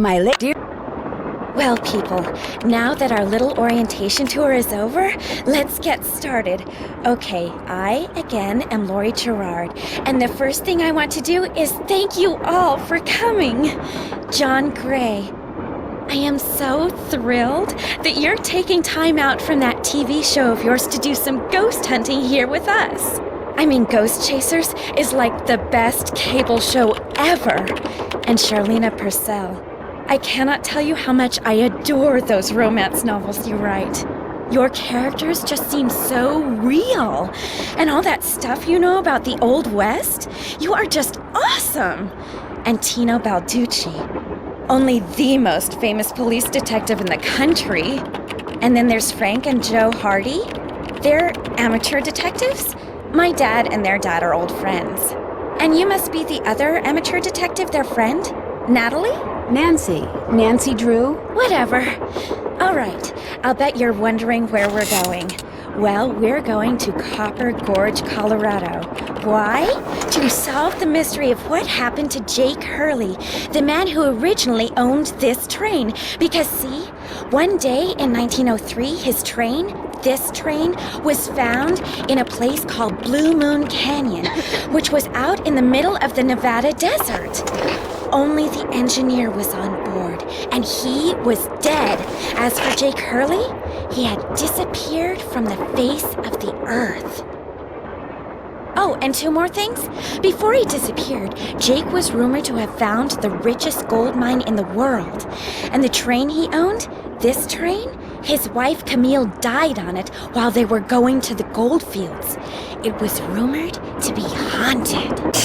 dear. Well, people, now that our little orientation tour is over, let's get started. Okay, I, again, am Lori Gerard, and the first thing I want to do is thank you all for coming. John Gray, I am so thrilled that you're taking time out from that TV show of yours to do some ghost hunting here with us. I mean, Ghost Chasers is like the best cable show ever. And Charlena Purcell, I cannot tell you how much I adore those romance novels you write. Your characters just seem so real. And all that stuff you know about the Old West, you are just awesome. And Tino Balducci, only the most famous police detective in the country. And then there's Frank and Joe Hardy. They're amateur detectives. My dad and their dad are old friends. And you must be the other amateur detective, their friend? Natalie? Nancy Drew? Whatever. All right, I'll bet you're wondering where we're going. Well, we're going to Copper Gorge, Colorado. Why? To solve the mystery of what happened to Jake Hurley, the man who originally owned this train. Because see, one day in 1903, this train was found in a place called Blue Moon Canyon, which was out in the middle of the Nevada desert. Only the engineer was on board, and he was dead. As for Jake Hurley, he had disappeared from the face of the earth. Oh, and two more things. Before he disappeared, Jake was rumored to have found the richest gold mine in the world. And the train he owned, this train, his wife Camille died on it while they were going to the gold fields. It was rumored to be haunted.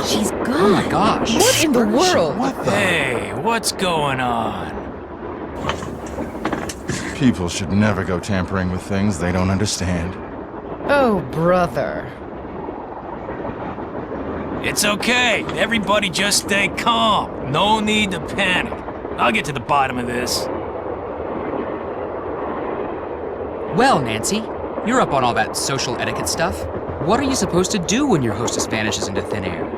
She's gone. Oh my gosh. What in the world? What the? Hey, what's going on? People should never go tampering with things they don't understand. Oh, brother. It's okay. Everybody just stay calm. No need to panic. I'll get to the bottom of this. Well, Nancy, you're up on all that social etiquette stuff. What are you supposed to do when your hostess vanishes into thin air?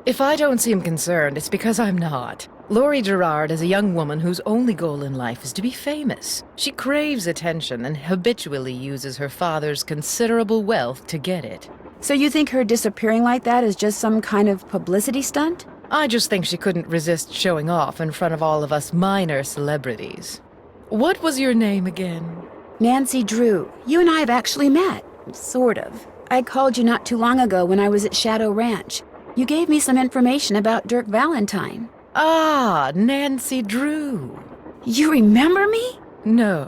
If I don't seem concerned, it's because I'm not. Lori Gerard is a young woman whose only goal in life is to be famous. She craves attention and habitually uses her father's considerable wealth to get it. So you think her disappearing like that is just some kind of publicity stunt? I just think she couldn't resist showing off in front of all of us minor celebrities. What was your name again? Nancy Drew. You and I have actually met. Sort of. I called you not too long ago when I was at Shadow Ranch. You gave me some information about Dirk Valentine. Ah, Nancy Drew. You remember me? No.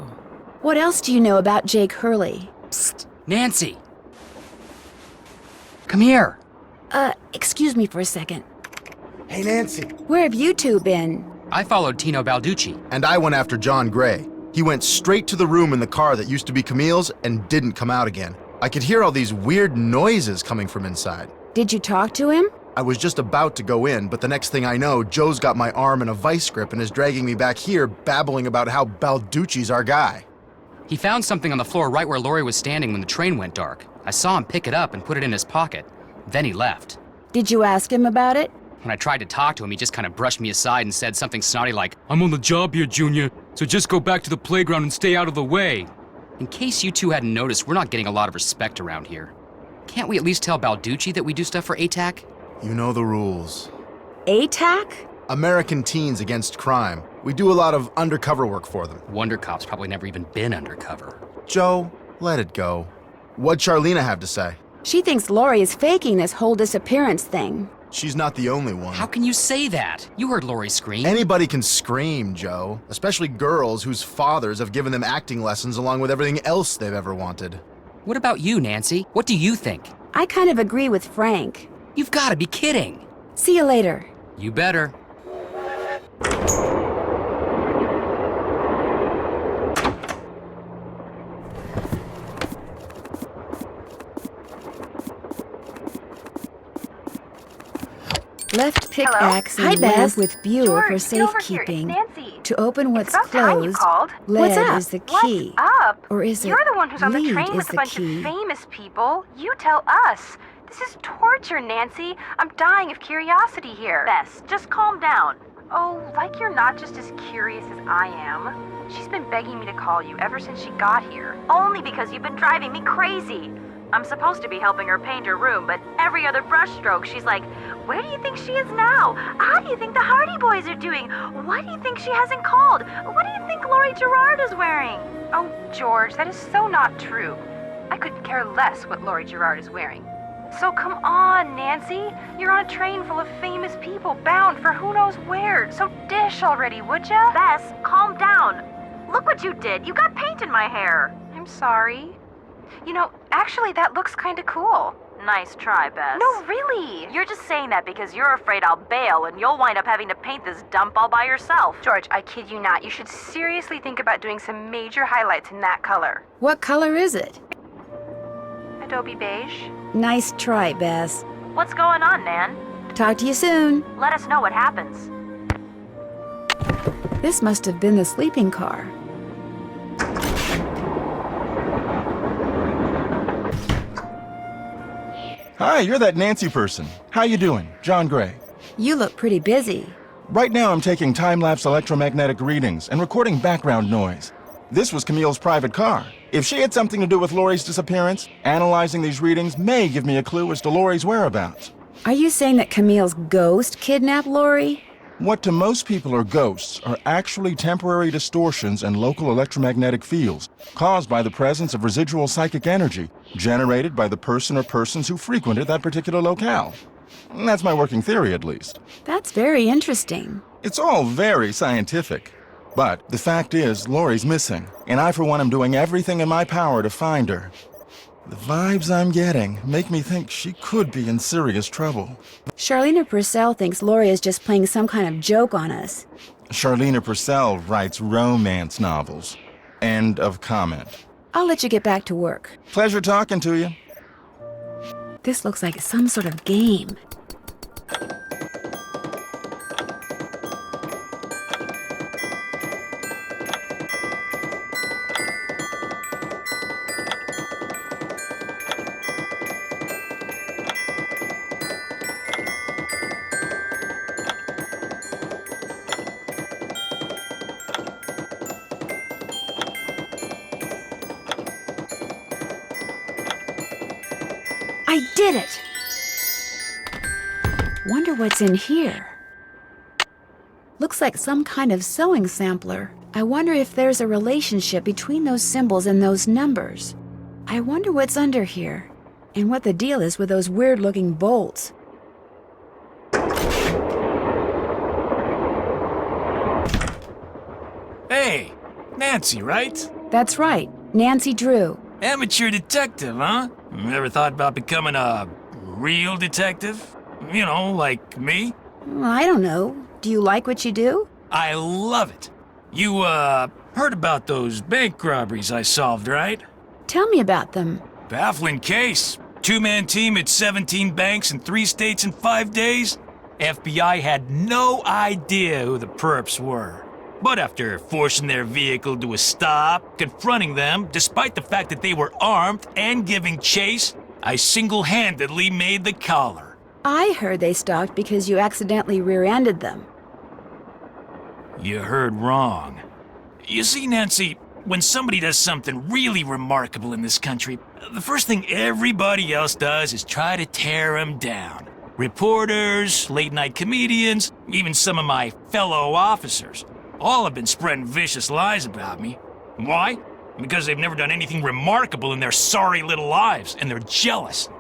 What else do you know about Jake Hurley? Psst, Nancy! Come here! Excuse me for a second. Hey, Nancy. Where have you two been? I followed Tino Balducci. And I went after John Gray. He went straight to the room in the car that used to be Camille's and didn't come out again. I could hear all these weird noises coming from inside. Did you talk to him? I was just about to go in, but the next thing I know, Joe's got my arm in a vice grip and is dragging me back here, babbling about how Balducci's our guy. He found something on the floor right where Lori was standing when the train went dark. I saw him pick it up and put it in his pocket. Then he left. Did you ask him about it? When I tried to talk to him, he just kind of brushed me aside and said something snotty like, "I'm on the job here, Junior, so just go back to the playground and stay out of the way." In case you two hadn't noticed, we're not getting a lot of respect around here. Can't we at least tell Balducci that we do stuff for ATAC? You know the rules. ATAC? American Teens Against Crime. We do a lot of undercover work for them. Wonder Cop's probably never even been undercover. Joe, let it go. What'd Charlena have to say? She thinks Lori is faking this whole disappearance thing. She's not the only one. How can you say that? You heard Lori scream. Anybody can scream, Joe. Especially girls whose fathers have given them acting lessons along with everything else they've ever wanted. What about you, Nancy? What do you think? I kind of agree with Frank. You've got to be kidding. See you later. You better. Left pickaxe and lamp with viewer for safekeeping. To open what's closed, lead is the key. What's up? Or is it You're the one who's on the lead train is with a the bunch key? of famous people. You tell us. This is torture, Nancy. I'm dying of curiosity here. Bess, just calm down. Oh, like you're not just as curious as I am. She's been begging me to call you ever since she got here. Only because you've been driving me crazy. I'm supposed to be helping her paint her room, but every other brushstroke, she's like, where do you think she is now? How do you think the Hardy Boys are doing? Why do you think she hasn't called? What do you think Lori Gerard is wearing? Oh, George, that is so not true. I couldn't care less what Lori Gerard is wearing. So come on, Nancy. You're on a train full of famous people bound for who knows where. So dish already, would ya? Bess, calm down. Look what you did. You got paint in my hair. I'm sorry. You know, actually, that looks kind of cool. Nice try, Bess. No, really. You're just saying that because you're afraid I'll bail and you'll wind up having to paint this dump all by yourself. George, I kid you not. You should seriously think about doing some major highlights in that color. What color is it? Adobe beige. Nice try, Bess. What's going on, Nan? Talk to you soon. Let us know what happens. This must have been the sleeping car. Hi, you're that Nancy person. How you doing? John Gray. You look pretty busy. Right now I'm taking time-lapse electromagnetic readings and recording background noise. This was Camille's private car. If she had something to do with Lori's disappearance, analyzing these readings may give me a clue as to Lori's whereabouts. Are you saying that Camille's ghost kidnapped Lori? What to most people are ghosts are actually temporary distortions in local electromagnetic fields caused by the presence of residual psychic energy generated by the person or persons who frequented that particular locale. That's my working theory, at least. That's very interesting. It's all very scientific. But the fact is, Lori's missing, and I, for one, am doing everything in my power to find her. The vibes I'm getting make me think she could be in serious trouble. Charlena Purcell thinks Lori is just playing some kind of joke on us. Charlena Purcell writes romance novels. End of comment. I'll let you get back to work. Pleasure talking to you. This looks like some sort of game. I did it! Wonder what's in here. Looks like some kind of sewing sampler. I wonder if there's a relationship between those symbols and those numbers. I wonder what's under here, and what the deal is with those weird-looking bolts. Hey, Nancy, right? That's right, Nancy Drew. Amateur detective, huh? Ever thought about becoming a real detective? You know, like me? I don't know. Do you like what you do? I love it. You, heard about those bank robberies I solved, right? Tell me about them. Baffling case. Two-man team at 17 banks in 3 states in 5 days. FBI had no idea who the perps were. But after forcing their vehicle to a stop, confronting them, despite the fact that they were armed and giving chase, I single-handedly made the collar. I heard they stopped because you accidentally rear-ended them. You heard wrong. You see, Nancy, when somebody does something really remarkable in this country, the first thing everybody else does is try to tear them down. Reporters, late-night comedians, even some of my fellow officers. All have been spreading vicious lies about me. Why? Because they've never done anything remarkable in their sorry little lives, and they're jealous.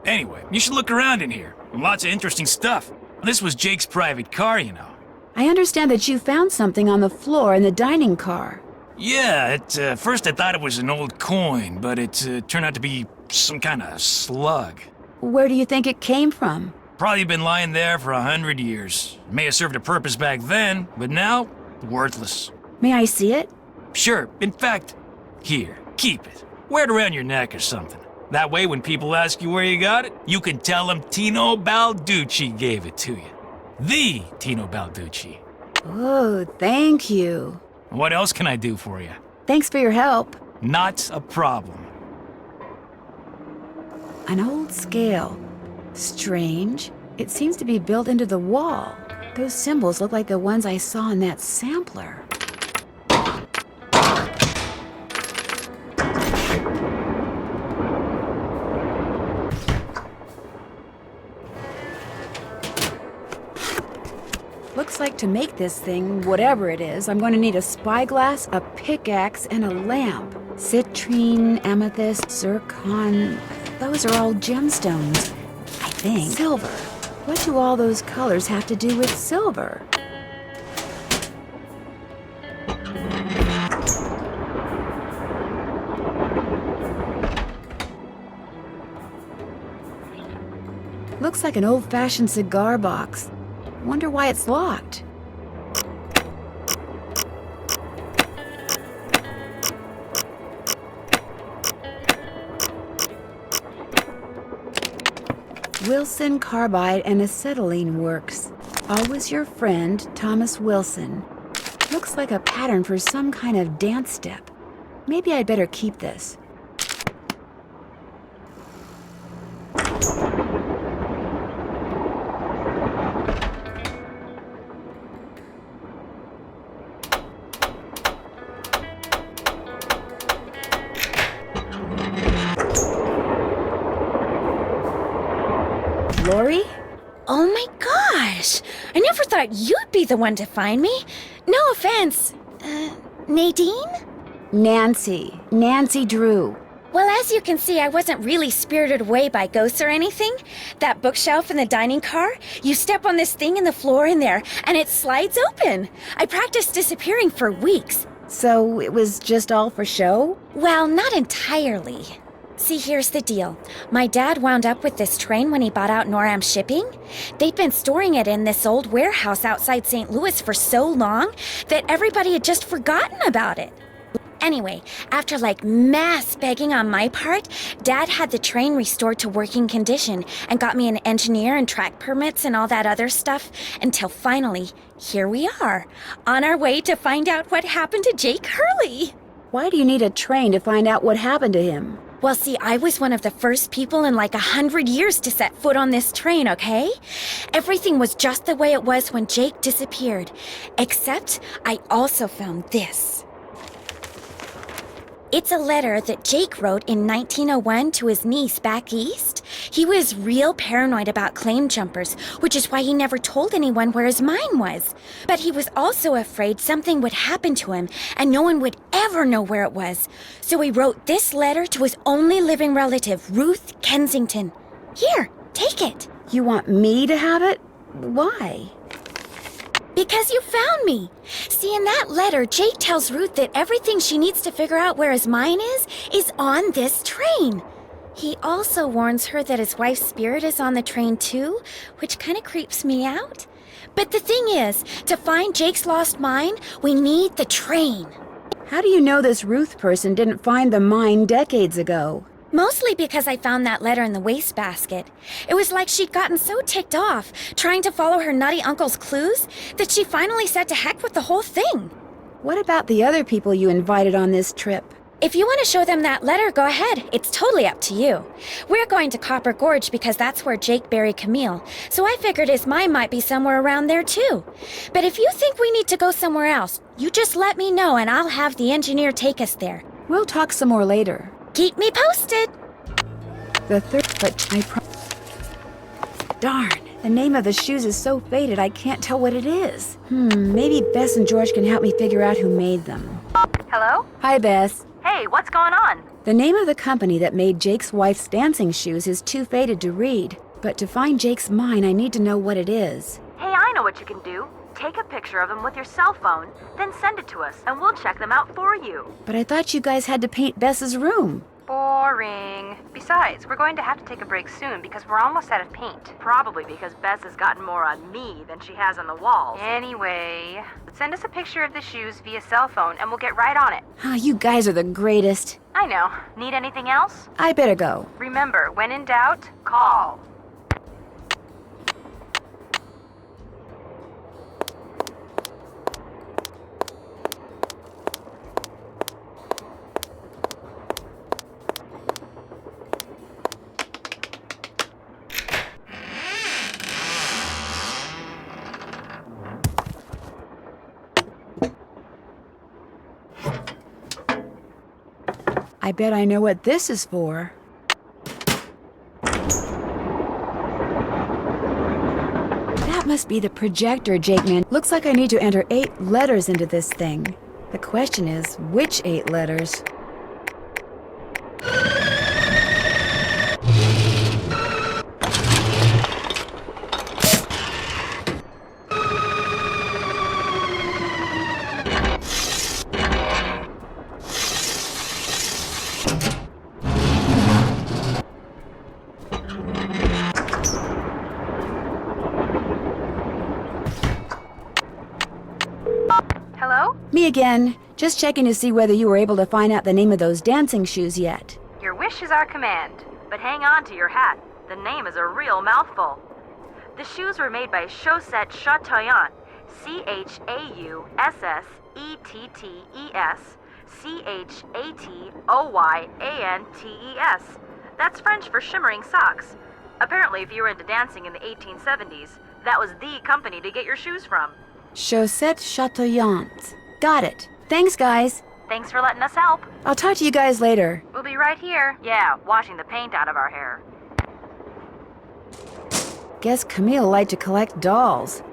Anyway, you should look around in here. Lots of interesting stuff. This was Jake's private car, you know. I understand that you found something on the floor in the dining car. Yeah, at first I thought it was an old coin, but it turned out to be some kind of slug. Where do you think it came from? Probably been lying there for 100 years. May have served a purpose back then, but now, worthless. May I see it? Sure. In fact, here, keep it. Wear it around your neck or something. That way, when people ask you where you got it, you can tell them Tino Balducci gave it to you. The Tino Balducci. Oh, thank you. What else can I do for you? Thanks for your help. Not a problem. An old scale. Strange. It seems to be built into the wall. Those symbols look like the ones I saw in that sampler. Looks like to make this thing, whatever it is, I'm going to need a spyglass, a pickaxe, and a lamp. Citrine, amethyst, zircon... Those are all gemstones, I think. Silver. What do all those colors have to do with silver? Looks like an old-fashioned cigar box. Wonder why it's locked. Wilson Carbide and Acetylene Works. Always your friend, Thomas Wilson. Looks like a pattern for some kind of dance step. Maybe I'd better keep this. Lori? Oh my gosh! I never thought you'd be the one to find me. No offense. Nadine? Nancy Drew. Well, as you can see, I wasn't really spirited away by ghosts or anything. That bookshelf in the dining car, you step on this thing in the floor in there, and it slides open. I practiced disappearing for weeks. So it was just all for show? Well, not entirely. See, here's the deal. My dad wound up with this train when he bought out Noram Shipping. They'd been storing it in this old warehouse outside St. Louis for so long that everybody had just forgotten about it. Anyway, after mass begging on my part, Dad had the train restored to working condition and got me an engineer and track permits and all that other stuff until finally, here we are, on our way to find out what happened to Jake Hurley. Why do you need a train to find out what happened to him? Well, see, I was one of the first people in 100 years to set foot on this train, okay? Everything was just the way it was when Jake disappeared. Except I also found this. It's a letter that Jake wrote in 1901 to his niece back east. He was real paranoid about claim jumpers, which is why he never told anyone where his mine was. But he was also afraid something would happen to him and no one would ever know where it was. So he wrote this letter to his only living relative, Ruth Kensington. Here, take it. You want me to have it? Why? Because you found me. See, in that letter, Jake tells Ruth that everything she needs to figure out where his mine is on this train. He also warns her that his wife's spirit is on the train too, which kind of creeps me out. But the thing is, to find Jake's lost mine, we need the train. How do you know this Ruth person didn't find the mine decades ago? Mostly because I found that letter in the wastebasket. It was like she'd gotten so ticked off, trying to follow her nutty uncle's clues, that she finally said to heck with the whole thing. What about the other people you invited on this trip? If you want to show them that letter, go ahead. It's totally up to you. We're going to Copper Gorge because that's where Jake buried Camille, so I figured his mine might be somewhere around there too. But if you think we need to go somewhere else, you just let me know and I'll have the engineer take us there. We'll talk some more later. Keep me posted. Darn, the name of the shoes is so faded I can't tell what it is. Maybe Bess and George can help me figure out who made them. Hello? Hi, Bess. Hey, what's going on? The name of the company that made Jake's wife's dancing shoes is too faded to read. But to find Jake's mine, I need to know what it is. Hey, I know what you can do. Take a picture of them with your cell phone, then send it to us, and we'll check them out for you. But I thought you guys had to paint Bess's room. Boring. Besides, we're going to have to take a break soon because we're almost out of paint. Probably because Bess has gotten more on me than she has on the walls. Anyway, send us a picture of the shoes via cell phone and we'll get right on it. You guys are the greatest. I know. Need anything else? I better go. Remember, when in doubt, call. I bet I know what this is for. That must be the projector, Jake man. Looks like I need to enter 8 letters into this thing. The question is, which 8 letters? Hello? Me again. Just checking to see whether you were able to find out the name of those dancing shoes yet. Your wish is our command, but hang on to your hat. The name is a real mouthful. The shoes were made by Chaussette Chateauyantes, Chaussette That's French for shimmering socks. Apparently, if you were into dancing in the 1870s, that was the company to get your shoes from. Chaussette Chateauyantes. Got it. Thanks, guys. Thanks for letting us help. I'll talk to you guys later. We'll be right here. Yeah, washing the paint out of our hair. Guess Camille liked to collect dolls.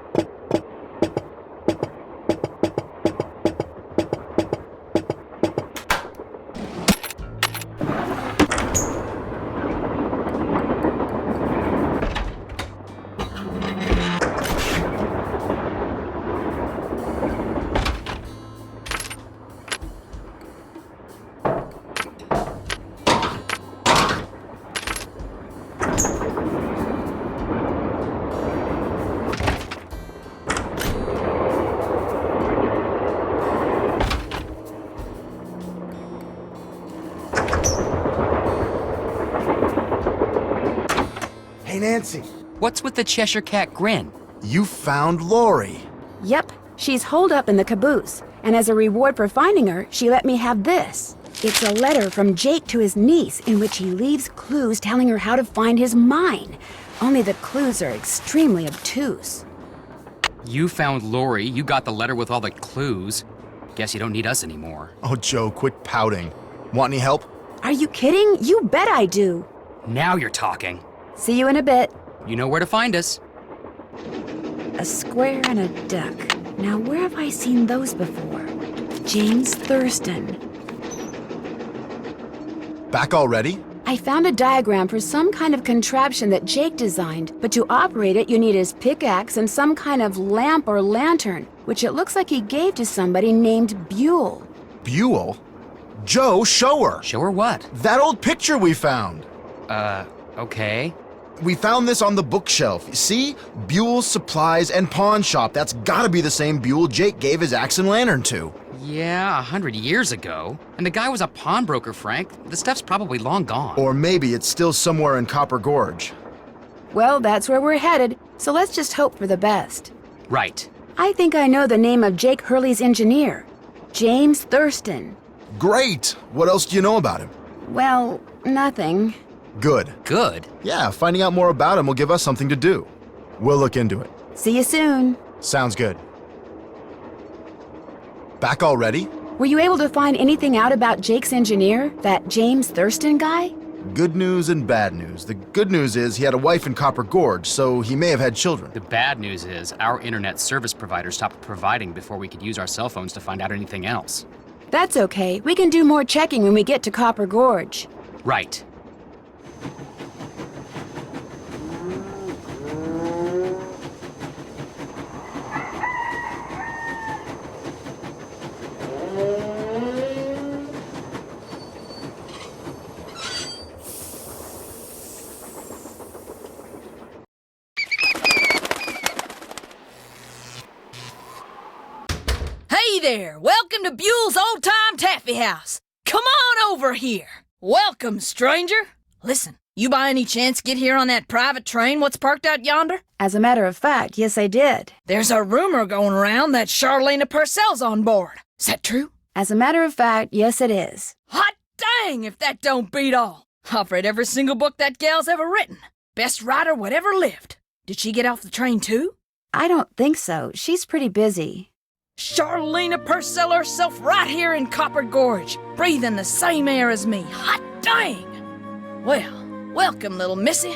Hey, Nancy. What's with the Cheshire Cat grin? You found Lori. Yep, she's holed up in the caboose, and as a reward for finding her, she let me have this. It's a letter from Jake to his niece in which he leaves clues telling her how to find his mine. Only the clues are extremely obtuse. You found Lori, you got the letter with all the clues. Guess you don't need us anymore. Oh, Joe, quit pouting. Want any help? Are you kidding? You bet I do. Now you're talking. See you in a bit. You know where to find us. A square and a duck. Now, where have I seen those before? James Thurston. Back already? I found a diagram for some kind of contraption that Jake designed, but to operate it, you need his pickaxe and some kind of lamp or lantern, which it looks like he gave to somebody named Buell. Buell? Joe, show her. Show her what? That old picture we found. Okay. We found this on the bookshelf. See? Buell's Supplies and Pawn Shop. That's gotta be the same Buell Jake gave his axe and lantern to. Yeah, 100 years ago. And the guy was a pawnbroker, Frank. The stuff's probably long gone. Or maybe it's still somewhere in Copper Gorge. Well, that's where we're headed, so let's just hope for the best. Right. I think I know the name of Jake Hurley's engineer. James Thurston. Great! What else do you know about him? Well, nothing. Good. Good. Yeah, finding out more about him will give us something to do. We'll look into it. See you soon. Sounds good. Back already? Were you able to find anything out about Jake's engineer, that James Thurston guy? Good news and bad news. The good news is he had a wife in Copper Gorge, so he may have had children. The bad news is our internet service provider stopped providing before we could use our cell phones to find out anything else. That's okay. We can do more checking when we get to Copper Gorge. Right. Hey there! Welcome to Buell's Old Time Taffy House. Come on over here. Welcome, stranger. Listen, you by any chance get here on that private train what's parked out yonder? As a matter of fact, yes, I did. There's a rumor going around that Charlena Purcell's on board. Is that true? As a matter of fact, yes, it is. Hot dang if that don't beat all. I've read every single book that gal's ever written. Best writer whatever lived. Did she get off the train too? I don't think so. She's pretty busy. Charlena Purcell herself right here in Copper Gorge, breathing the same air as me. Hot dang! Well, welcome, little missy.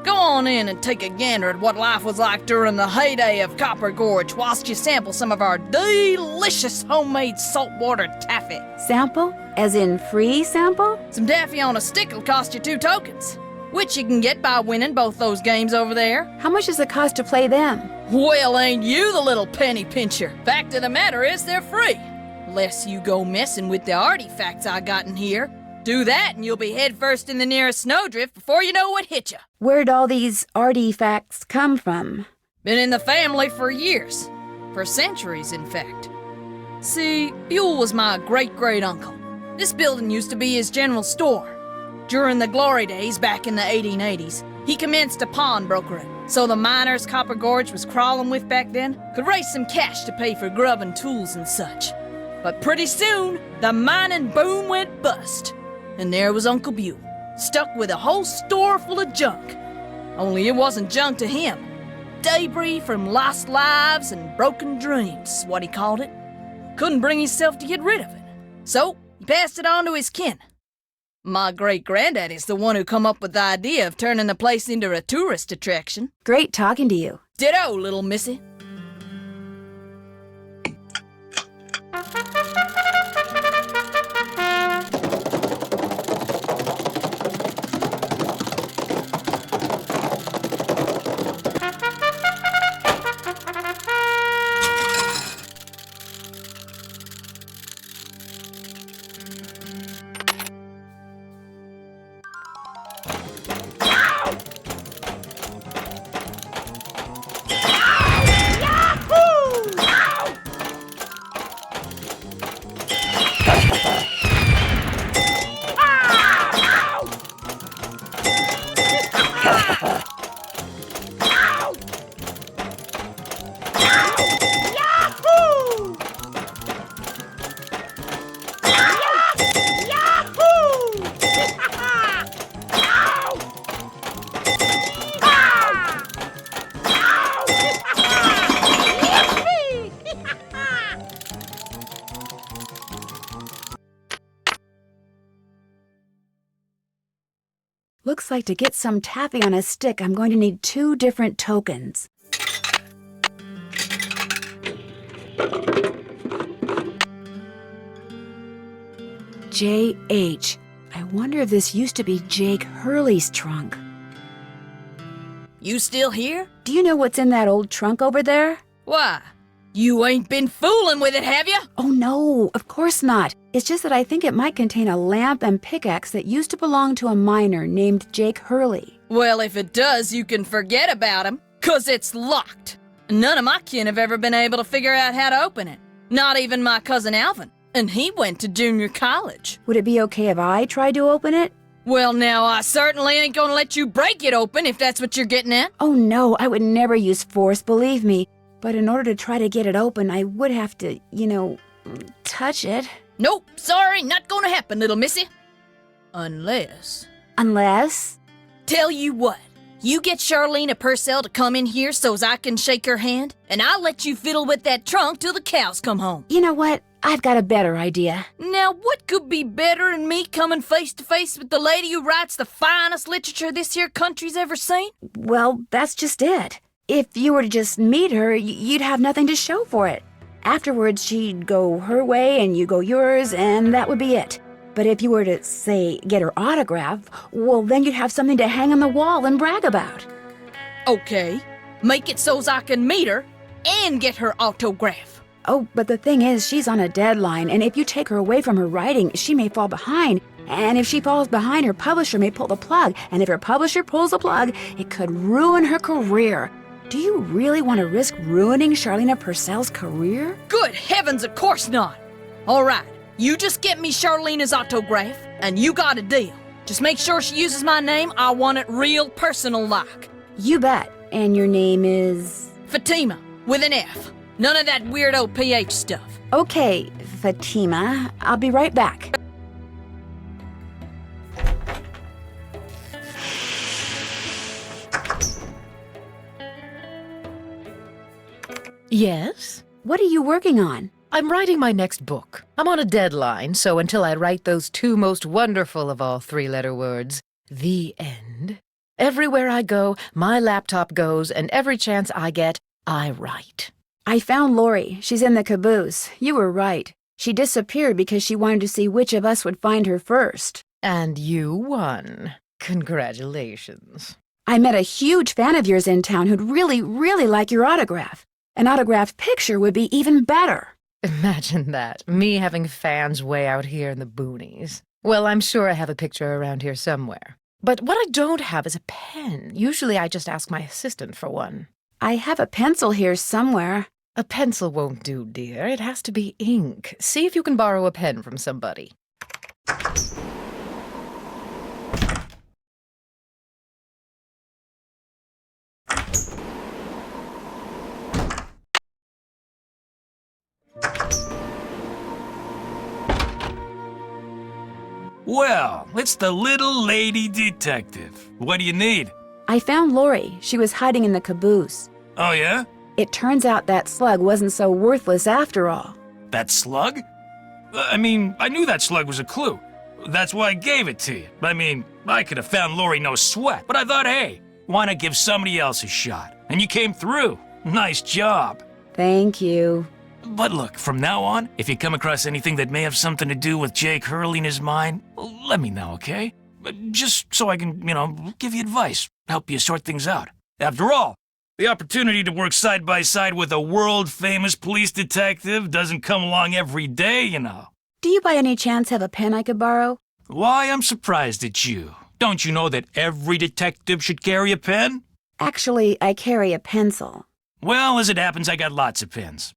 Go on in and take a gander at what life was like during the heyday of Copper Gorge whilst you sample some of our delicious homemade saltwater taffy. Sample? As in free sample? Some taffy on a stick will cost you 2 tokens, which you can get by winning both those games over there. How much does it cost to play them? Well, ain't you the little penny pincher? Fact of the matter is they're free. Less you go messing with the artifacts I got in here. Do that and you'll be headfirst in the nearest snowdrift before you know what hit you. Where'd all these artifacts come from? Been in the family for years. For centuries, in fact. See, Buell was my great-great-uncle. This building used to be his general store. During the glory days back in the 1880s, he commenced a pawnbrokering, so the miners Copper Gorge was crawling with back then could raise some cash to pay for grub and tools and such. But pretty soon, the mining boom went bust. And there was Uncle Buell, stuck with a whole store full of junk. Only it wasn't junk to him. Debris from lost lives and broken dreams is what he called it. Couldn't bring himself to get rid of it. So, he passed it on to his kin. My great-granddaddy's the one who come up with the idea of turning the place into a tourist attraction. Great talking to you. Ditto, little missy. Looks like to get some taffy on a stick, I'm going to need 2 different tokens. J.H. I wonder if this used to be Jake Hurley's trunk. You still here? Do you know what's in that old trunk over there? Why? You ain't been fooling with it, have you? Oh no, of course not. It's just that I think it might contain a lamp and pickaxe that used to belong to a miner named Jake Hurley. Well, if it does, you can forget about him, 'cause it's locked. None of my kin have ever been able to figure out how to open it. Not even my cousin Alvin, and he went to junior college. Would it be okay if I tried to open it? Well, now, I certainly ain't gonna let you break it open if that's what you're getting at. Oh no, I would never use force, believe me. But in order to try to get it open, I would have to, touch it. Nope, sorry, not gonna happen, little missy. Unless... Unless? Tell you what, you get Charlena Purcell to come in here so's I can shake her hand, and I'll let you fiddle with that trunk till the cows come home. You know what? I've got a better idea. Now, what could be better than me coming face to face with the lady who writes the finest literature this here country's ever seen? Well, that's just it. If you were to just meet her, you'd have nothing to show for it. Afterwards, she'd go her way and you go yours, and that would be it. But if you were to, say, get her autograph, well, then you'd have something to hang on the wall and brag about. Okay, make it so's I can meet her and get her autograph. Oh, but the thing is, she's on a deadline, and if you take her away from her writing, she may fall behind. And if she falls behind, her publisher may pull the plug. And if her publisher pulls the plug, it could ruin her career. Do you really want to risk ruining Charlena Purcell's career? Good heavens, of course not. All right, you just get me Charlena's autograph, and you got a deal. Just make sure she uses my name. I want it real personal-like. You bet. And your name is? Fatima, with an F. None of that weirdo PH stuff. Okay, Fatima. I'll be right back. Yes? What are you working on? I'm writing my next book. I'm on a deadline, so until I write those two most wonderful of all three-letter words, the end, everywhere I go, my laptop goes, and every chance I get, I write. I found Lori. She's in the caboose. You were right. She disappeared because she wanted to see which of us would find her first. And you won. Congratulations. I met a huge fan of yours in town who'd really, really like your autograph. An autographed picture would be even better. Imagine that, me having fans way out here in the boonies. Well, I'm sure I have a picture around here somewhere. But what I don't have is a pen. Usually I just ask my assistant for one. I have a pencil here somewhere. A pencil won't do, dear. It has to be ink. See if you can borrow a pen from somebody. Well, it's the little lady detective. What do you need? I found Lori. She was hiding in the caboose. Oh, yeah? It turns out that slug wasn't so worthless after all. That slug? I mean, I knew that slug was a clue. That's why I gave it to you. I mean, I could have found Lori no sweat, but I thought, hey, why not give somebody else a shot? And you came through. Nice job. Thank you. But look, from now on, if you come across anything that may have something to do with Jake Hurley in his mind, let me know, okay? Just so I can, give you advice, help you sort things out. After all, the opportunity to work side by side with a world-famous police detective doesn't come along every day, you know. Do you by any chance have a pen I could borrow? Why, I'm surprised at you. Don't you know that every detective should carry a pen? Actually, I carry a pencil. Well, as it happens, I got lots of pens.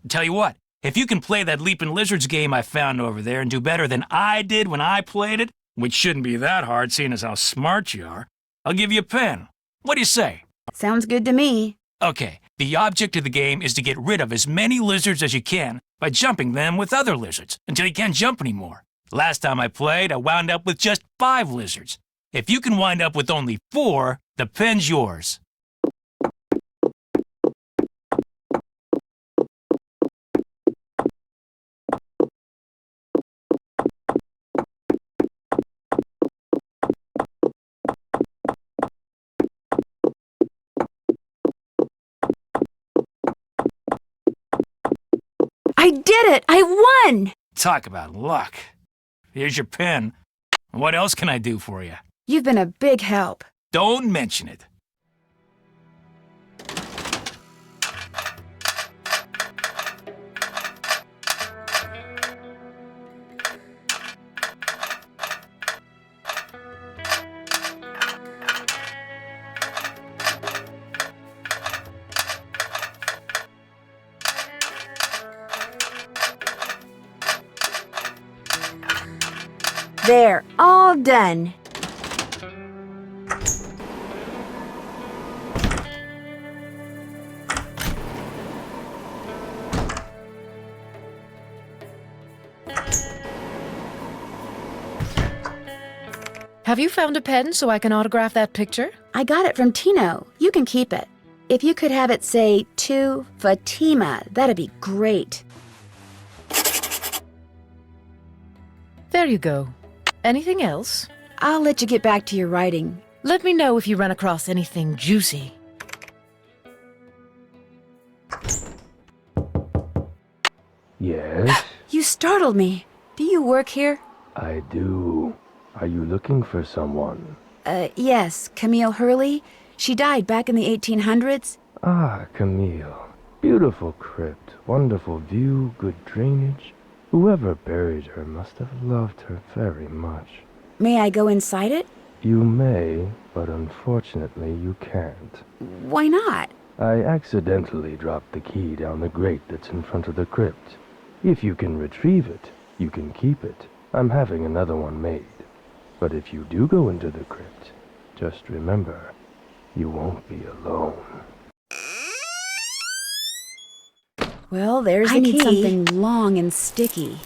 Tell you what, if you can play that Leapin' Lizards game I found over there and do better than I did when I played it, which shouldn't be that hard seeing as how smart you are, I'll give you a pen. What do you say? Sounds good to me. Okay, the object of the game is to get rid of as many lizards as you can by jumping them with other lizards until you can't jump anymore. Last time I played, I wound up with just 5 lizards. If you can wind up with only 4, the pen's yours. I did it! I won! Talk about luck. Here's your pen. What else can I do for you? You've been a big help. Don't mention it. There, all done. Have you found a pen so I can autograph that picture? I got it from Tino. You can keep it. If you could have it say, to Fatima, that'd be great. There you go. Anything else? I'll let you get back to your writing. Let me know if you run across anything juicy. Yes, You startled me. Do you work here? I do. Are you looking for someone? Yes, Camille Hurley. She died back in the 1800s. Ah, Camille. Beautiful crypt, wonderful view, good drainage. Whoever buried her must have loved her very much. May I go inside it? You may, but unfortunately you can't. Why not? I accidentally dropped the key down the grate that's in front of the crypt. If you can retrieve it, you can keep it. I'm having another one made. But if you do go into the crypt, just remember, you won't be alone. Well, there's the key. I need something long and sticky.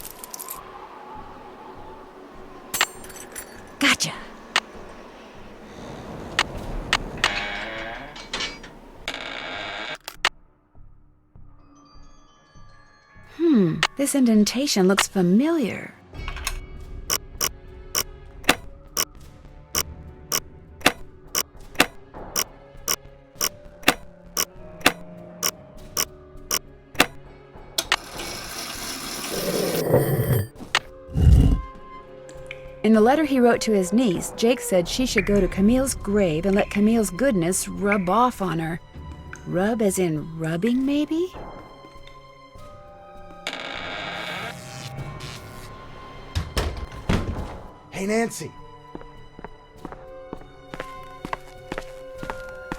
Gotcha. This indentation looks familiar. In the letter he wrote to his niece, Jake said she should go to Camille's grave and let Camille's goodness rub off on her. Rub as in rubbing, maybe? Hey, Nancy.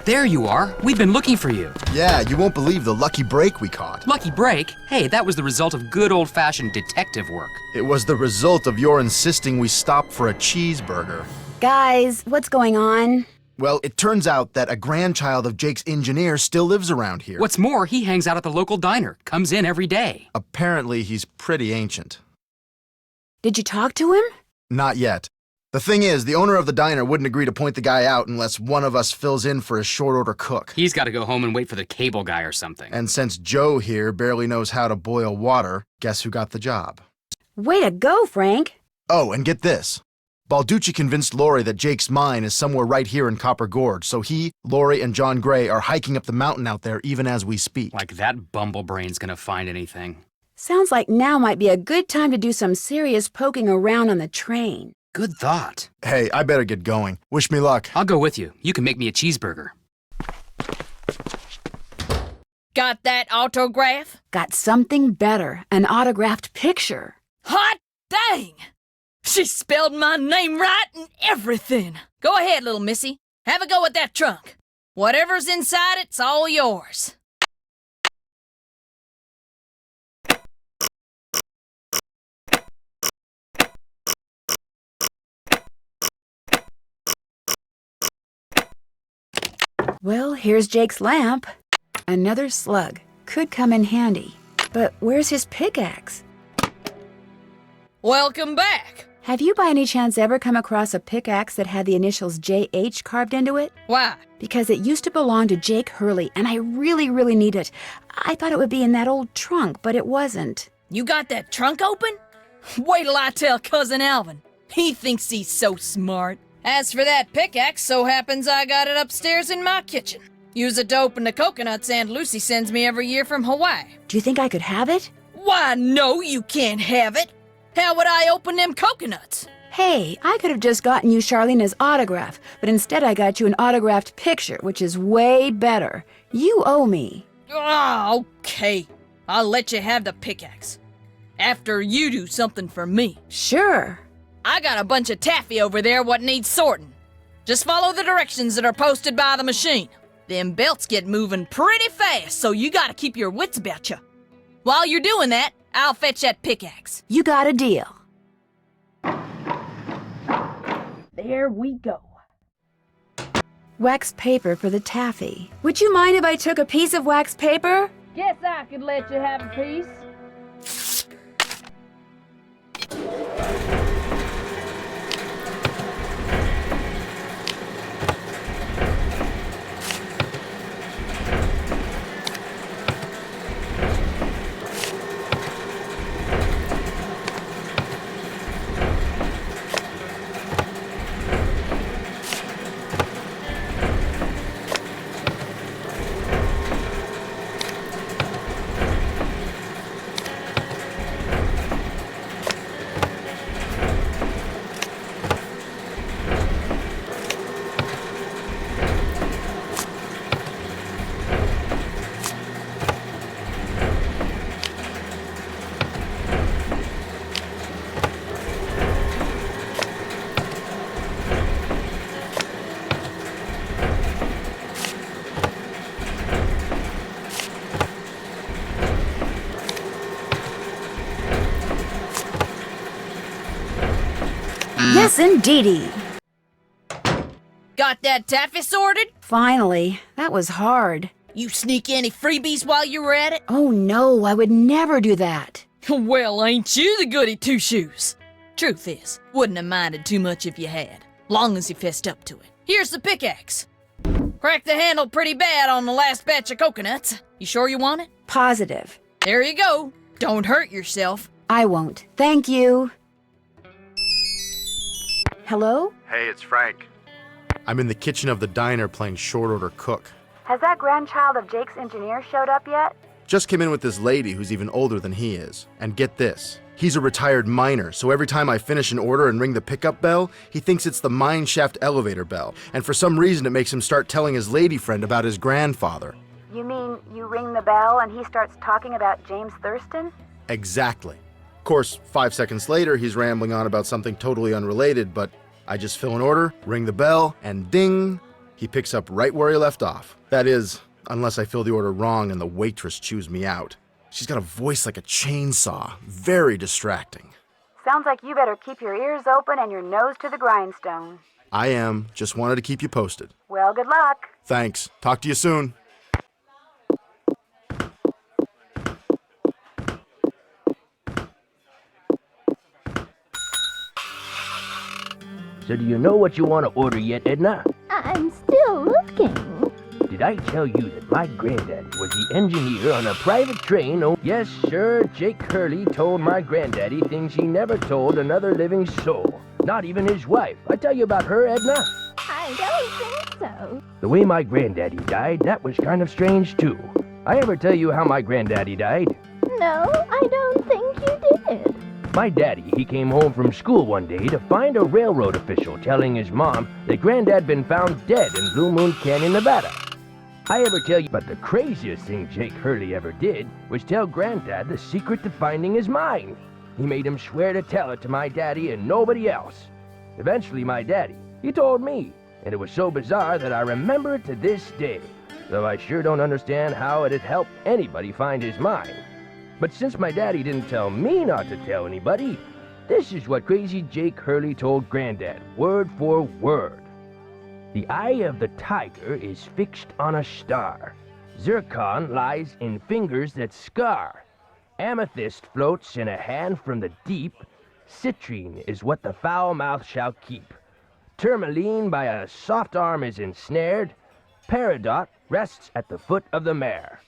There you are. We've been looking for you. Yeah, you won't believe the lucky break we caught. Lucky break? Hey, that was the result of good old-fashioned detective work. It was the result of your insisting we stop for a cheeseburger. Guys, what's going on? Well, it turns out that a grandchild of Jake's engineer still lives around here. What's more, he hangs out at the local diner, comes in every day. Apparently, he's pretty ancient. Did you talk to him? Not yet. The thing is, the owner of the diner wouldn't agree to point the guy out unless one of us fills in for his short-order cook. He's got to go home and wait for the cable guy or something. And since Joe here barely knows how to boil water, guess who got the job? Way to go, Frank. Oh, and get this. Balducci convinced Lori that Jake's mine is somewhere right here in Copper Gorge, so he, Lori, and John Gray are hiking up the mountain out there even as we speak. Like that bumblebrain's gonna find anything. Sounds like now might be a good time to do some serious poking around on the train. Good thought. Hey, I better get going. Wish me luck. I'll go with you. You can make me a cheeseburger. Got that autograph? Got something better, an autographed picture. Hot dang! She spelled my name right and everything. Go ahead, little missy. Have a go at that trunk. Whatever's inside, it's all yours. Well, here's Jake's lamp. Another slug. Could come in handy. But where's his pickaxe? Welcome back. Have you by any chance ever come across a pickaxe that had the initials JH carved into it? Why? Because it used to belong to Jake Hurley, and I really, really need it. I thought it would be in that old trunk, but it wasn't. You got that trunk open? Wait till I tell Cousin Alvin. He thinks he's so smart. As for that pickaxe, so happens I got it upstairs in my kitchen. Use it to open the coconuts Aunt Lucy sends me every year from Hawaii. Do you think I could have it? Why, no, you can't have it. How would I open them coconuts? Hey, I could have just gotten you Charlena's autograph, but instead I got you an autographed picture, which is way better. You owe me. Ah, okay. I'll let you have the pickaxe. After you do something for me. Sure. I got a bunch of taffy over there what needs sorting. Just follow the directions that are posted by the machine. Them belts get moving pretty fast, so you gotta keep your wits about you. While you're doing that, I'll fetch that pickaxe. You got a deal. There we go. Wax paper for the taffy. Would you mind if I took a piece of wax paper? Guess I could let you have a piece. Yes, indeedy. Got that taffy sorted? Finally. That was hard. You sneak any freebies while you were at it? Oh no, I would never do that. Well, ain't you the goody two-shoes? Truth is, wouldn't have minded too much if you had, long as you fessed up to it. Here's the pickaxe. Cracked the handle pretty bad on the last batch of coconuts. You sure you want it? Positive. There you go. Don't hurt yourself. I won't. Thank you. Hello? Hey, it's Frank. I'm in the kitchen of the diner playing short order cook. Has that grandchild of Jake's engineer showed up yet? Just came in with this lady who's even older than he is. And get this, he's a retired miner, so every time I finish an order and ring the pickup bell, he thinks it's the mine shaft elevator bell. And for some reason it makes him start telling his lady friend about his grandfather. You mean you ring the bell and he starts talking about James Thurston? Exactly. Of course, 5 seconds later, he's rambling on about something totally unrelated, but I just fill an order, ring the bell, and ding, he picks up right where he left off. That is, unless I fill the order wrong and the waitress chews me out. She's got a voice like a chainsaw. Very distracting. Sounds like you better keep your ears open and your nose to the grindstone. I am. Just wanted to keep you posted. Well, good luck. Thanks. Talk to you soon. So do you know what you want to order yet, Edna? I'm still looking. Did I tell you that my granddaddy was the engineer on a private train? Oh, yes, sir, Jake Hurley told my granddaddy things he never told another living soul. Not even his wife. I tell you about her, Edna? I don't think so. The way my granddaddy died, that was kind of strange, too. I ever tell you how my granddaddy died? No, I don't think you did. My daddy, he came home from school one day to find a railroad official telling his mom that Granddad been found dead in Blue Moon Canyon, Nevada. I ever tell you, but the craziest thing Jake Hurley ever did was tell Granddad the secret to finding his mine. He made him swear to tell it to my daddy and nobody else. Eventually, my daddy, he told me, and it was so bizarre that I remember it to this day, though I sure don't understand how it'd help anybody find his mine. But since my daddy didn't tell me not to tell anybody, this is what crazy Jake Hurley told Granddad, word for word. The eye of the tiger is fixed on a star. Zircon lies in fingers that scar. Amethyst floats in a hand from the deep. Citrine is what the foul mouth shall keep. Tourmaline by a soft arm is ensnared. Peridot rests at the foot of the mare.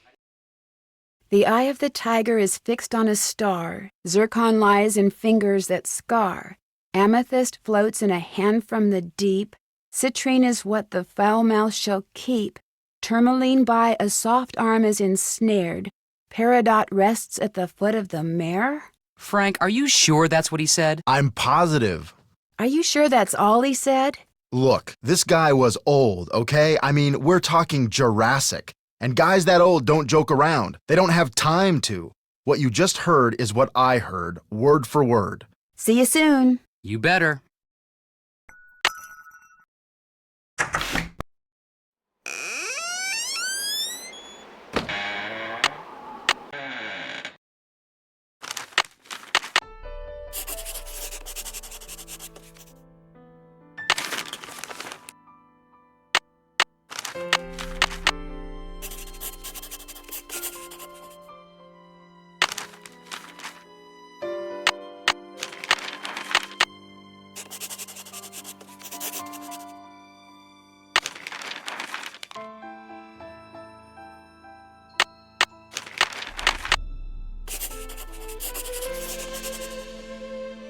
The eye of the tiger is fixed on a star. Zircon lies in fingers that scar. Amethyst floats in a hand from the deep. Citrine is what the foul mouth shall keep. Tourmaline by a soft arm is ensnared. Peridot rests at the foot of the mare? Frank, are you sure that's what he said? I'm positive. Are you sure that's all he said? Look, this guy was old, okay? I mean, we're talking Jurassic. And guys that old don't joke around. They don't have time to. What you just heard is what I heard, word for word. See you soon. You better.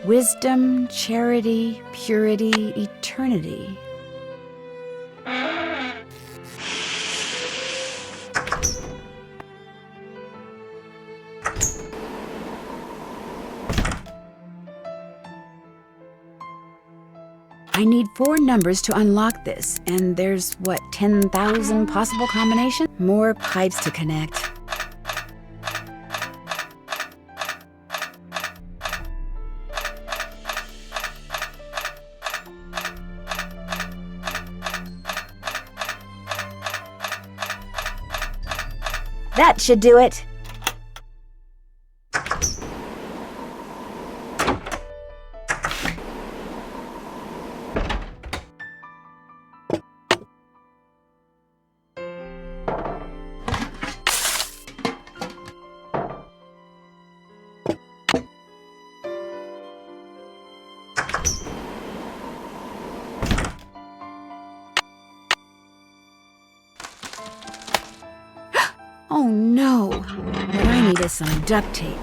Wisdom, charity, purity, eternity. I need 4 numbers to unlock this, and there's, 10,000 possible combinations? More pipes to connect. That should do it. Oh no, what I need is some duct tape.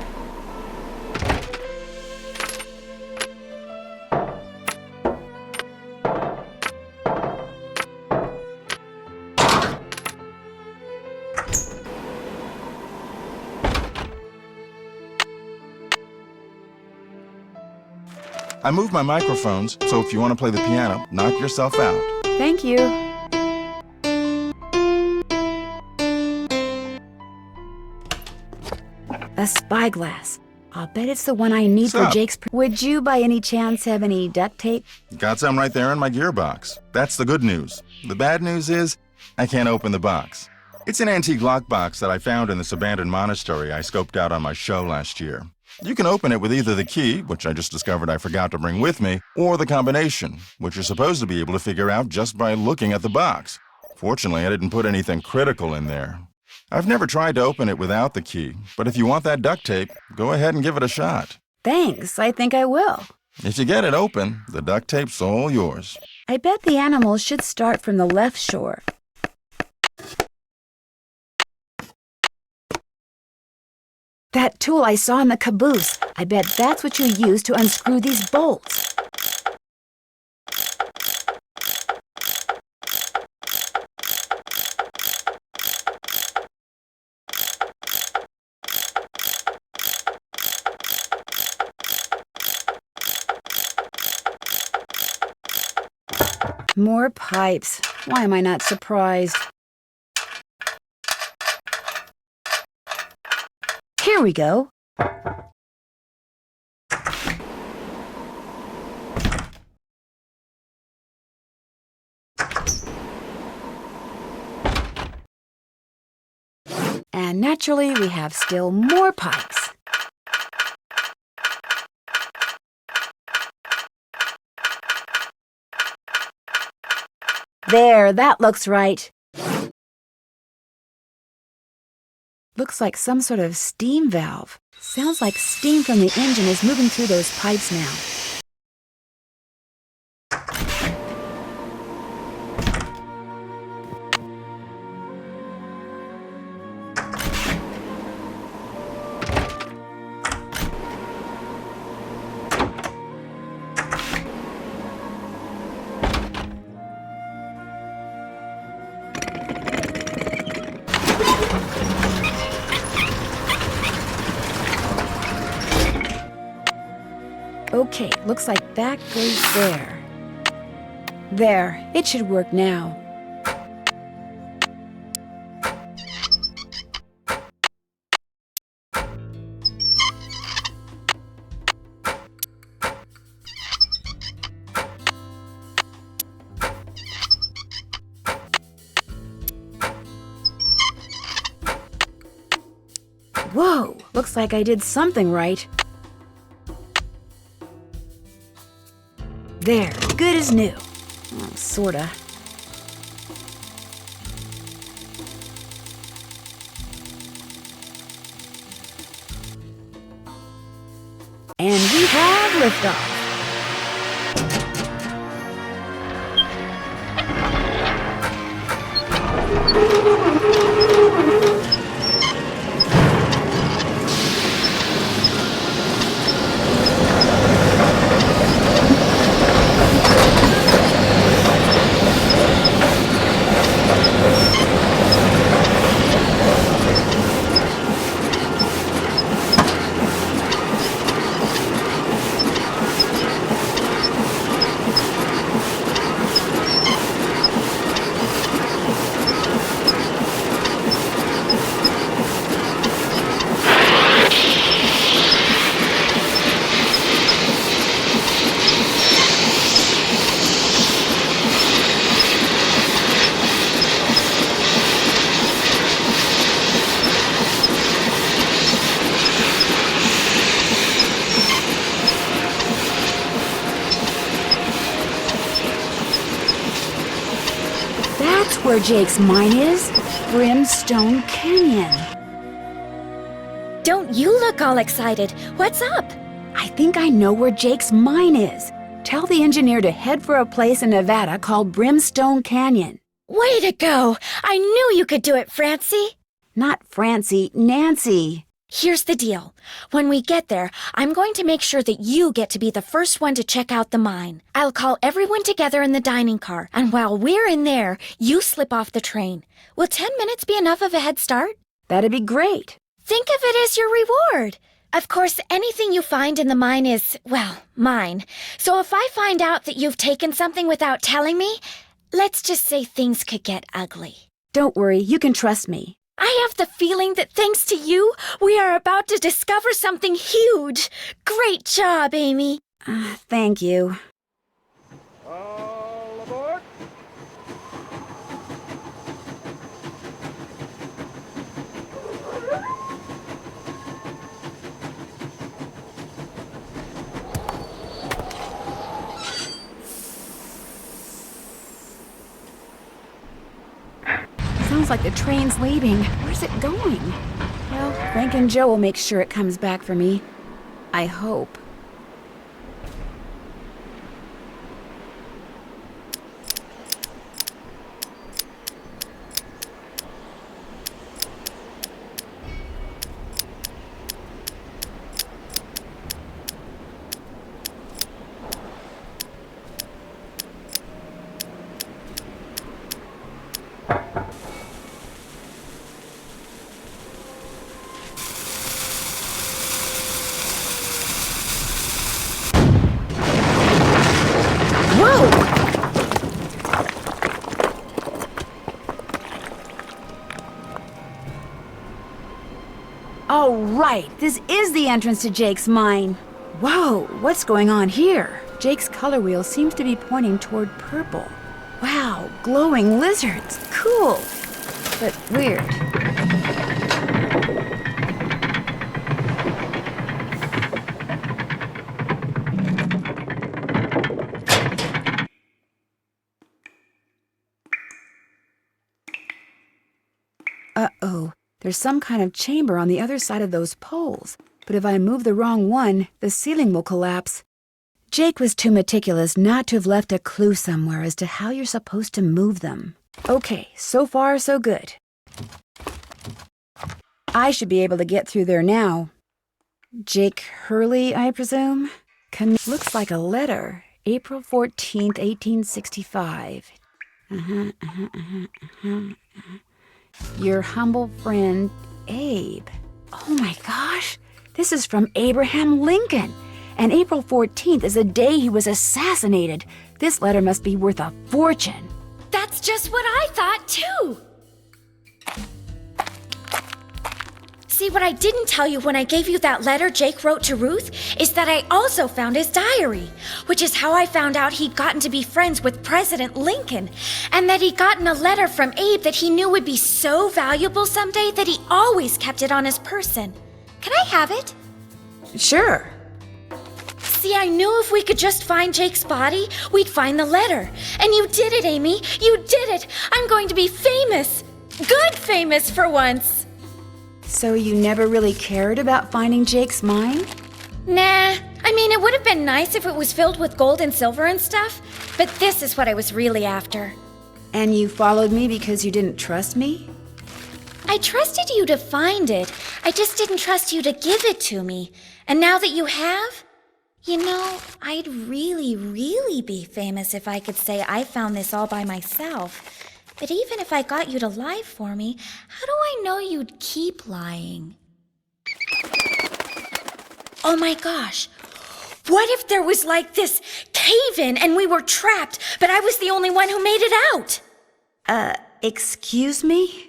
I moved my microphones, so if you want to play the piano, knock yourself out. Thank you. A spyglass. I'll bet it's the one I need for Sup? Jake's... Would you by any chance have any duct tape? Got some right there in my gearbox. That's the good news. The bad news is, I can't open the box. It's an antique lockbox that I found in this abandoned monastery I scoped out on my show last year. You can open it with either the key, which I just discovered I forgot to bring with me, or the combination, which you're supposed to be able to figure out just by looking at the box. Fortunately, I didn't put anything critical in there. I've never tried to open it without the key, but if you want that duct tape, go ahead and give it a shot. Thanks, I think I will. If you get it open, the duct tape's all yours. I bet the animals should start from the left shore. That tool I saw in the caboose. I bet that's what you use to unscrew these bolts. More pipes. Why am I not surprised? Here we go. And naturally, we have still more pipes. There, that looks right. Looks like some sort of steam valve. Sounds like steam from the engine is moving through those pipes now. Okay, looks like that goes there. There, it should work now. Whoa, looks like I did something right. There, good as new. Well, sorta. And we have liftoff. That's where Jake's mine is. Brimstone Canyon. Don't you look all excited. What's up? I think I know where Jake's mine is. Tell the engineer to head for a place in Nevada called Brimstone Canyon. Way to go! I knew you could do it, Francie. Not Francie, Nancy. Here's the deal. When we get there, I'm going to make sure that you get to be the first one to check out the mine. I'll call everyone together in the dining car, and while we're in there, you slip off the train. Will 10 minutes be enough of a head start? That'd be great. Think of it as your reward. Of course, anything you find in the mine is, well, mine. So if I find out that you've taken something without telling me, let's just say things could get ugly. Don't worry, you can trust me. I have the feeling that thanks to you, we are about to discover something huge. Great job, Amy. Thank you. All aboard! Sounds like the train's leaving. Where's it going? Well, Frank and Joe will make sure it comes back for me. I hope. Oh, right. This is the entrance to Jake's mine. Whoa, what's going on here? Jake's color wheel seems to be pointing toward purple. Wow, glowing lizards. Cool. But weird. Uh-oh. There's some kind of chamber on the other side of those poles. But if I move the wrong one, the ceiling will collapse. Jake was too meticulous not to have left a clue somewhere as to how you're supposed to move them. Okay, so far so good. I should be able to get through there now. Jake Hurley, I presume? Looks like a letter. April 14th, 1865. Your humble friend, Abe. Oh my gosh, this is from Abraham Lincoln. And April 14th is the day he was assassinated. This letter must be worth a fortune. That's just what I thought, too. See, what I didn't tell you when I gave you that letter Jake wrote to Ruth is that I also found his diary, which is how I found out he'd gotten to be friends with President Lincoln, and that he'd gotten a letter from Abe that he knew would be so valuable someday that he always kept it on his person. Can I have it? Sure. See, I knew if we could just find Jake's body, we'd find the letter. And you did it, Amy. You did it. I'm going to be famous. Good famous for once. So you never really cared about finding Jake's mine? Nah. I mean, it would have been nice if it was filled with gold and silver and stuff, but this is what I was really after. And you followed me because you didn't trust me? I trusted you to find it. I just didn't trust you to give it to me. And now that you have, you know, I'd really, really be famous if I could say I found this all by myself. But even if I got you to lie for me, how do I know you'd keep lying? Oh my gosh. What if there was like this cave-in and we were trapped, but I was the only one who made it out? Excuse me?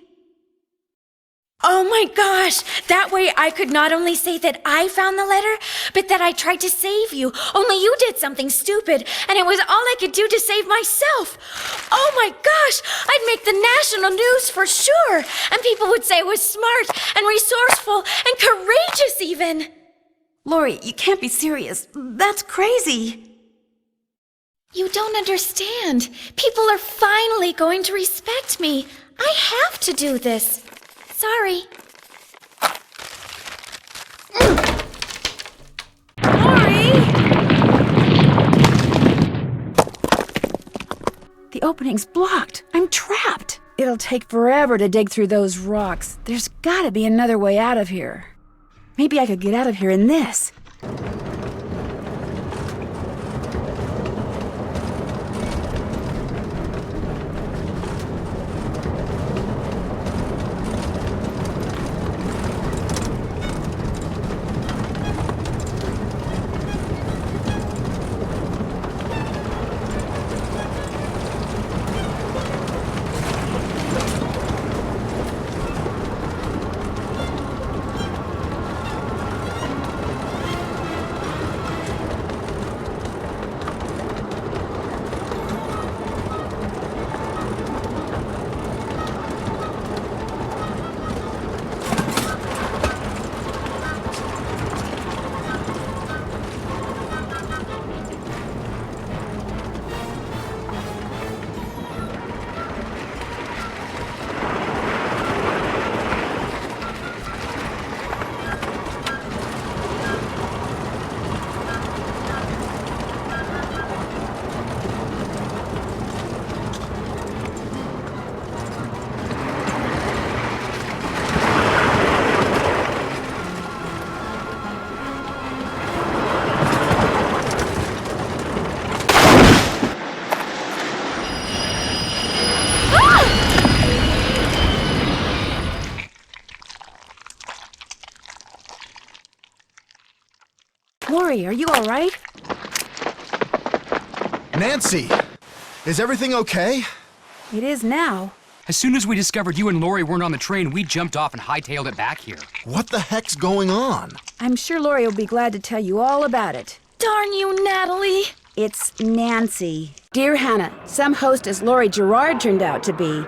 Oh my gosh! That way I could not only say that I found the letter, but that I tried to save you, only you did something stupid, and it was all I could do to save myself. Oh my gosh! I'd make the national news for sure, and people would say I was smart and resourceful and courageous even. Lori, you can't be serious. That's crazy. You don't understand. People are finally going to respect me. I have to do this. Sorry. Lori! The opening's blocked. I'm trapped. It'll take forever to dig through those rocks. There's gotta be another way out of here. Maybe I could get out of here in this. Lori, are you all right? Nancy! Is everything okay? It is now. As soon as we discovered you and Lori weren't on the train, we jumped off and hightailed it back here. What the heck's going on? I'm sure Lori will be glad to tell you all about it. Darn you, Natalie! It's Nancy. Dear Hannah, some hostess Lori Gerard turned out to be.